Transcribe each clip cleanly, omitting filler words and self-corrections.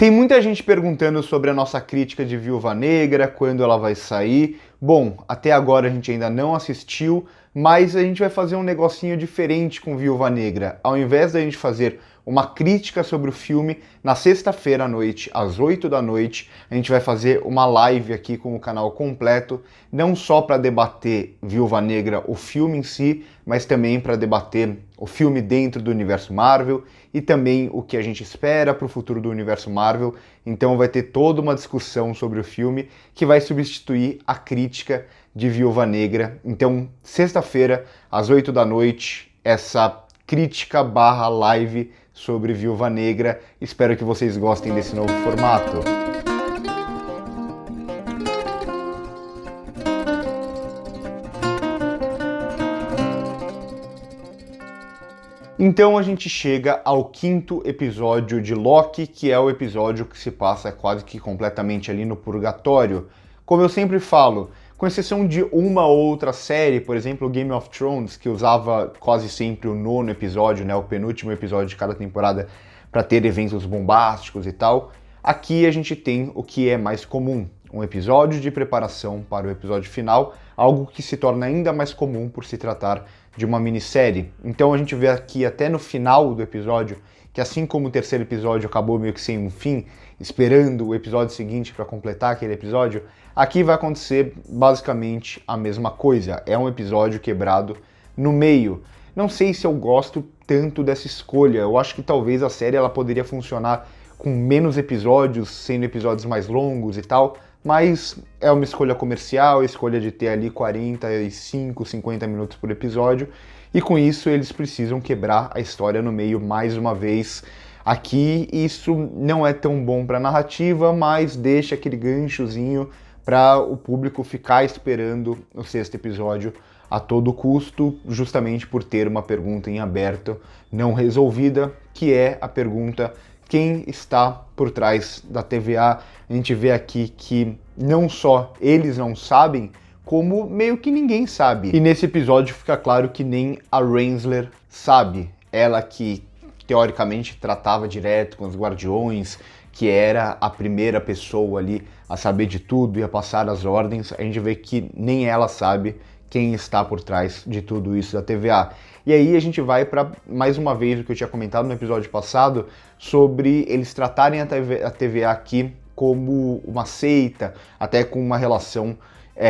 Tem muita gente perguntando sobre a nossa crítica de Viúva Negra, quando ela vai sair. Bom, até agora a gente ainda não assistiu, mas a gente vai fazer um negocinho diferente com Viúva Negra. Ao invés da gente fazer uma crítica sobre o filme, na sexta-feira à noite, às 8 da noite, a gente vai fazer uma live aqui com o canal completo, não só para debater Viúva Negra, o filme em si, mas também para debater o filme dentro do universo Marvel e também o que a gente espera para o futuro do universo Marvel. Então vai ter toda uma discussão sobre o filme que vai substituir a crítica de Viúva Negra. Então, sexta-feira, às 8 da noite, essa crítica barra live sobre Viúva Negra. Espero que vocês gostem desse novo formato. Então a gente chega ao quinto episódio de Loki, que é o episódio que se passa quase que completamente ali no purgatório. Como eu sempre falo, com exceção de uma ou outra série, por exemplo, Game of Thrones, que usava quase sempre o nono episódio, né, o penúltimo episódio de cada temporada, para ter eventos bombásticos e tal, aqui a gente tem o que é mais comum, um episódio de preparação para o episódio final, algo que se torna ainda mais comum por se tratar de uma minissérie. Então a gente vê aqui até no final do episódio, que assim como o terceiro episódio acabou meio que sem um fim, esperando o episódio seguinte para completar aquele episódio, aqui vai acontecer basicamente a mesma coisa. É um episódio quebrado no meio. Não sei se eu gosto tanto dessa escolha. Eu acho que talvez a série ela poderia funcionar com menos episódios, sendo episódios mais longos e tal, mas é uma escolha comercial, a escolha de ter ali 45, 50 minutos por episódio, e com isso eles precisam quebrar a história no meio mais uma vez. Aqui isso não é tão bom para a narrativa, mas deixa aquele ganchozinho para o público ficar esperando o sexto episódio a todo custo, justamente por ter uma pergunta em aberto não resolvida, que é a pergunta: quem está por trás da TVA? A gente vê aqui que não só eles não sabem, como meio que ninguém sabe. E nesse episódio fica claro que nem a Rensler sabe. Ela que teoricamente tratava direto com os Guardiões, que era a primeira pessoa ali a saber de tudo e a passar as ordens, a gente vê que nem ela sabe quem está por trás de tudo isso da TVA. E aí a gente vai para, mais uma vez, o que eu tinha comentado no episódio passado, sobre eles tratarem a TVA aqui como uma seita, até com uma relação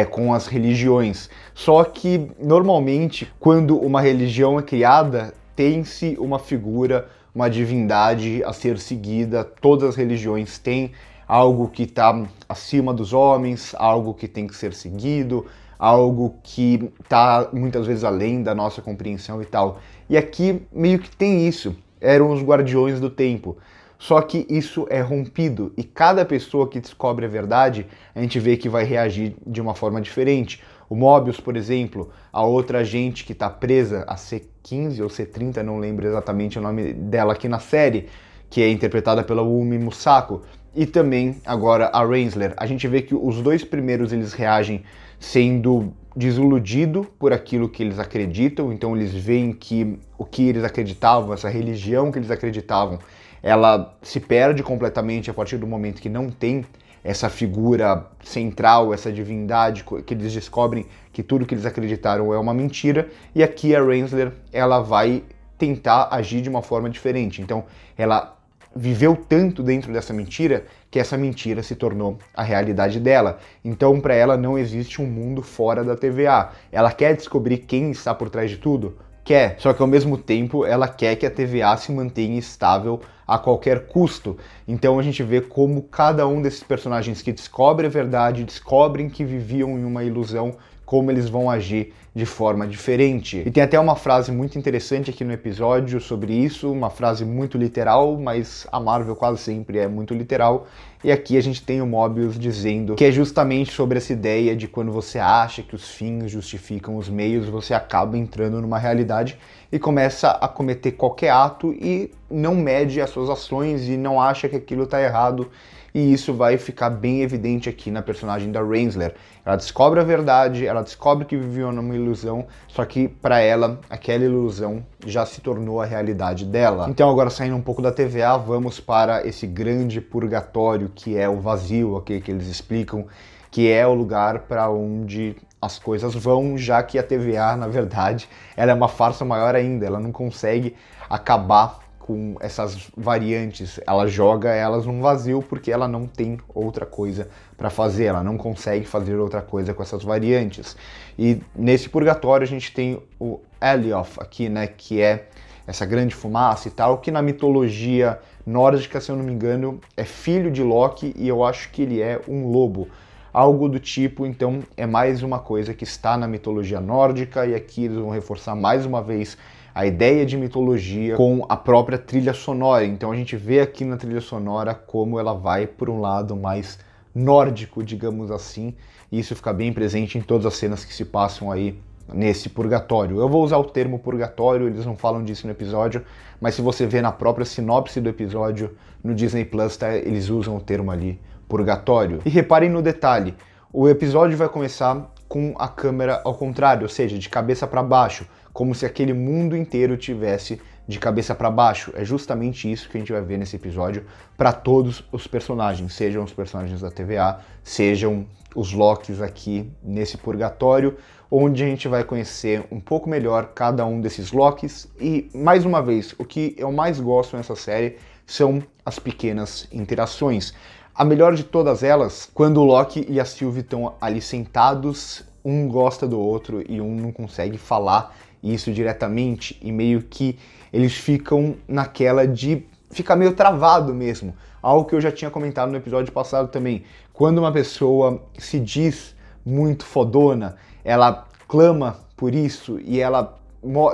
com as religiões. Só que, normalmente, quando uma religião é criada, tem-se uma figura, uma divindade a ser seguida. Todas as religiões têm algo que está acima dos homens, algo que tem que ser seguido, algo que está muitas vezes além da nossa compreensão e tal. E aqui meio que tem isso, eram os guardiões do tempo. Só que isso é rompido e cada pessoa que descobre a verdade, a gente vê que vai reagir de uma forma diferente. O Mobius, por exemplo, a outra agente que está presa, a C15 ou C30, não lembro exatamente o nome dela aqui na série, que é interpretada pela Wunmi Musako, e também agora a Rensler. A gente vê que os dois primeiros eles reagem sendo desiludido por aquilo que eles acreditam, então eles veem que o que eles acreditavam, essa religião que eles acreditavam, ela se perde completamente a partir do momento que não tem essa figura central, essa divindade, que eles descobrem que tudo que eles acreditaram é uma mentira, e aqui a Rensler, ela vai tentar agir de uma forma diferente. Então, ela viveu tanto dentro dessa mentira que essa mentira se tornou a realidade dela. Então, para ela, não existe um mundo fora da TVA. Ela quer descobrir quem está por trás de tudo? Quer, só que ao mesmo tempo ela quer que a TVA se mantenha estável a qualquer custo. Então a gente vê como cada um desses personagens que descobre a verdade, descobrem que viviam em uma ilusão, como eles vão agir de forma diferente. E tem até uma frase muito interessante aqui no episódio sobre isso, uma frase muito literal, mas a Marvel quase sempre é muito literal. E aqui a gente tem o Mobius dizendo que é justamente sobre essa ideia de quando você acha que os fins justificam os meios, você acaba entrando numa realidade e começa a cometer qualquer ato e não mede as suas ações e não acha que aquilo está errado. E isso vai ficar bem evidente aqui na personagem da Rensler. Ela descobre a verdade, ela descobre que viveu numa ilusão, só que para ela aquela ilusão já se tornou a realidade dela. Então agora saindo um pouco da TVA, vamos para esse grande purgatório que é o vazio, ok, que eles explicam, que é o lugar para onde as coisas vão, já que a TVA, na verdade, ela é uma farsa maior ainda, ela não consegue acabar com essas variantes, ela joga elas num vazio porque ela não tem outra coisa para fazer, ela não consegue fazer outra coisa com essas variantes. E nesse purgatório a gente tem o Alioth aqui, né, que é essa grande fumaça e tal, que na mitologia nórdica, se eu não me engano, é filho de Loki e eu acho que ele é um lobo. Algo do tipo, então é mais uma coisa que está na mitologia nórdica e aqui eles vão reforçar mais uma vez a ideia de mitologia com a própria trilha sonora. Então a gente vê aqui na trilha sonora como ela vai por um lado mais nórdico, digamos assim, e isso fica bem presente em todas as cenas que se passam aí nesse purgatório. Eu vou usar o termo purgatório, eles não falam disso no episódio, mas se você vê na própria sinopse do episódio no Disney Plus, tá, eles usam o termo ali, purgatório. E reparem no detalhe, o episódio vai começar com a câmera ao contrário, ou seja, de cabeça para baixo, como se aquele mundo inteiro tivesse de cabeça para baixo. É justamente isso que a gente vai ver nesse episódio para todos os personagens, sejam os personagens da TVA, sejam os Lokis aqui nesse purgatório, onde a gente vai conhecer um pouco melhor cada um desses Lokis. E, mais uma vez, o que eu mais gosto nessa série são as pequenas interações. A melhor de todas elas, quando o Loki e a Sylvie estão ali sentados, um gosta do outro e um não consegue falar isso diretamente, e meio que eles ficam naquela de ficar meio travado mesmo. Algo que eu já tinha comentado no episódio passado também. Quando uma pessoa se diz muito fodona, ela clama por isso e ela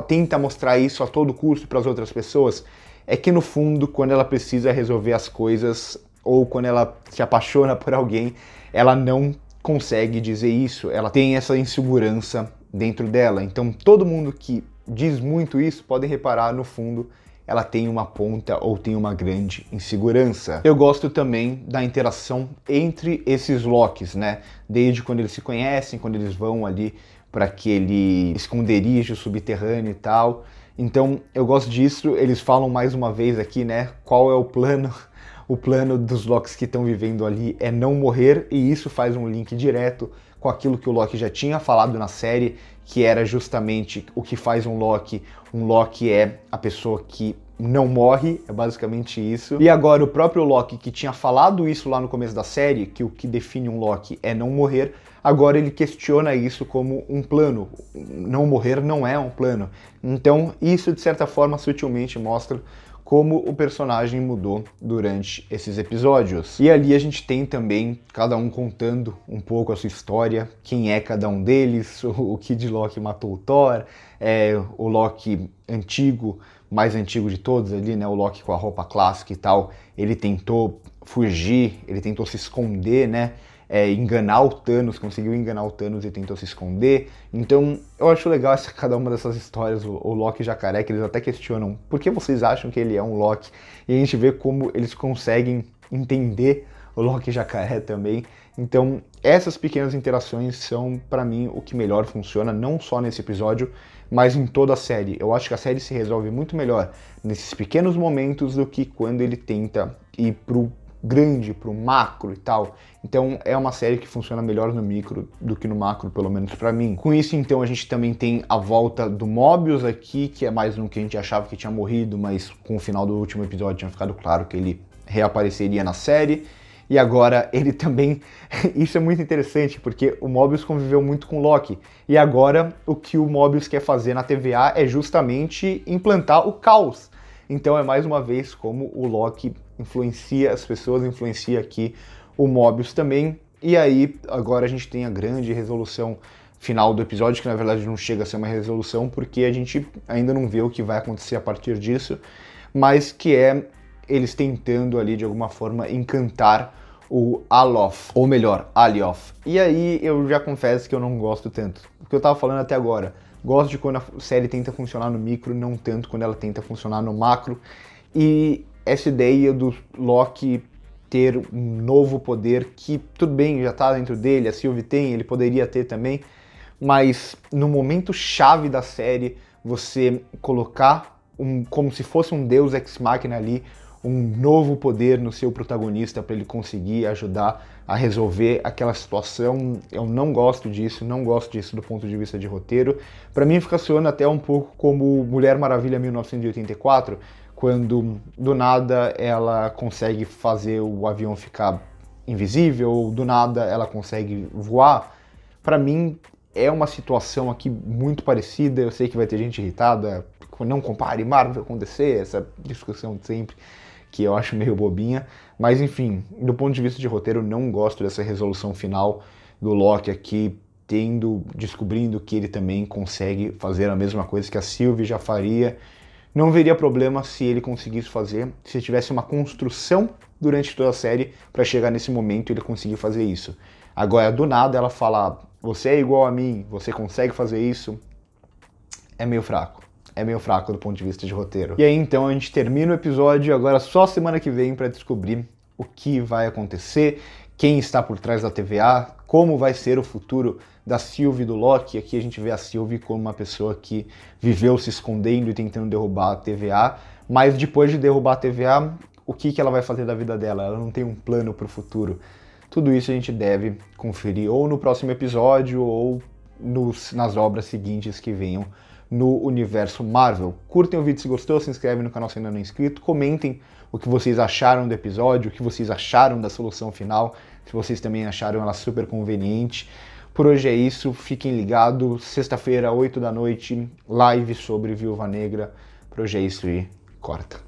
tenta mostrar isso a todo custo para as outras pessoas, é que no fundo, quando ela precisa resolver as coisas ou quando ela se apaixona por alguém, ela não consegue dizer isso, ela tem essa insegurança dentro dela. Então todo mundo que diz muito isso, podem reparar, no fundo, ela tem uma ponta ou tem uma grande insegurança. Eu gosto também da interação entre esses Lokis, né? Desde quando eles se conhecem, quando eles vão ali para aquele esconderijo subterrâneo e tal. Então eu gosto disso, eles falam mais uma vez aqui, né? Qual é o plano? O plano dos Lokis que estão vivendo ali é não morrer, e isso faz um link direto com aquilo que o Loki já tinha falado na série, que era justamente o que faz um Loki. Um Loki é a pessoa que não morre, é basicamente isso. E agora o próprio Loki, que tinha falado isso lá no começo da série, que o que define um Loki é não morrer, agora ele questiona isso como um plano. Não morrer não é um plano. Então isso, de certa forma, sutilmente mostra como o personagem mudou durante esses episódios. E ali a gente tem também cada um contando um pouco a sua história, quem é cada um deles. O Kid Loki matou o Thor, o Loki antigo, mais antigo de todos ali, né, o Loki com a roupa clássica e tal, ele tentou fugir, ele tentou se esconder, né, enganar o Thanos, conseguiu enganar o Thanos e tentou se esconder. Então eu acho legal cada uma dessas histórias, o Loki Jacaré, que eles até questionam por que vocês acham que ele é um Loki, e a gente vê como eles conseguem entender o Loki Jacaré também. Então essas pequenas interações são, para mim, o que melhor funciona, não só nesse episódio, mas em toda a série. Eu acho que a série se resolve muito melhor nesses pequenos momentos do que quando ele tenta ir pro grande, pro macro e tal. Então é uma série que funciona melhor no micro do que no macro, pelo menos pra mim. Com isso, então, a gente também tem a volta do Mobius aqui, que é mais um que a gente achava que tinha morrido, mas com o final do último episódio tinha ficado claro que ele reapareceria na série. E agora ele também... Isso é muito interessante, porque o Mobius conviveu muito com o Loki. E agora o que o Mobius quer fazer na TVA é justamente implantar o caos. Então é mais uma vez como o Loki influencia as pessoas, influencia aqui o Mobius também. E aí agora a gente tem a grande resolução final do episódio, que na verdade não chega a ser uma resolução, porque a gente ainda não vê o que vai acontecer a partir disso, mas que é eles tentando ali de alguma forma encantar o Aloth, ou melhor, Alioth. E aí eu já confesso que eu não gosto tanto, o que eu tava falando até agora. Gosto de quando a série tenta funcionar no micro, não tanto quando ela tenta funcionar no macro. E essa ideia do Loki ter um novo poder que, tudo bem, já tá dentro dele, a Sylvie tem, ele poderia ter também, mas no momento chave da série, você colocar como se fosse um deus ex machina ali, um novo poder no seu protagonista para ele conseguir ajudar a resolver aquela situação. Eu não gosto disso do ponto de vista de roteiro. Para mim fica soando até um pouco como Mulher Maravilha 1984, quando do nada ela consegue fazer o avião ficar invisível, ou do nada ela consegue voar. Para mim é uma situação aqui muito parecida. Eu sei que vai ter gente irritada, não compare Marvel com DC, essa discussão de sempre, que eu acho meio bobinha, mas enfim, do ponto de vista de roteiro, eu não gosto dessa resolução final do Loki aqui, descobrindo que ele também consegue fazer a mesma coisa que a Sylvie já faria. Não veria problema se ele conseguisse fazer, se tivesse uma construção durante toda a série para chegar nesse momento e ele conseguir fazer isso. Agora, do nada, ela fala, você é igual a mim, você consegue fazer isso, é meio fraco. É meio fraco do ponto de vista de roteiro. E aí então a gente termina o episódio, agora só semana que vem para descobrir o que vai acontecer, quem está por trás da TVA, como vai ser o futuro da Sylvie e do Loki. Aqui a gente vê a Sylvie como uma pessoa que viveu se escondendo e tentando derrubar a TVA, mas depois de derrubar a TVA, o que ela vai fazer da vida dela? Ela não tem um plano para o futuro. Tudo isso a gente deve conferir ou no próximo episódio ou nas obras seguintes que venham no universo Marvel. Curtem o vídeo se gostou, se inscreve no canal se ainda não é inscrito, comentem o que vocês acharam do episódio, o que vocês acharam da solução final, se vocês também acharam ela super conveniente. Por hoje é isso, fiquem ligados, sexta-feira, 8 da noite, live sobre Viúva Negra. Por hoje é isso e corta.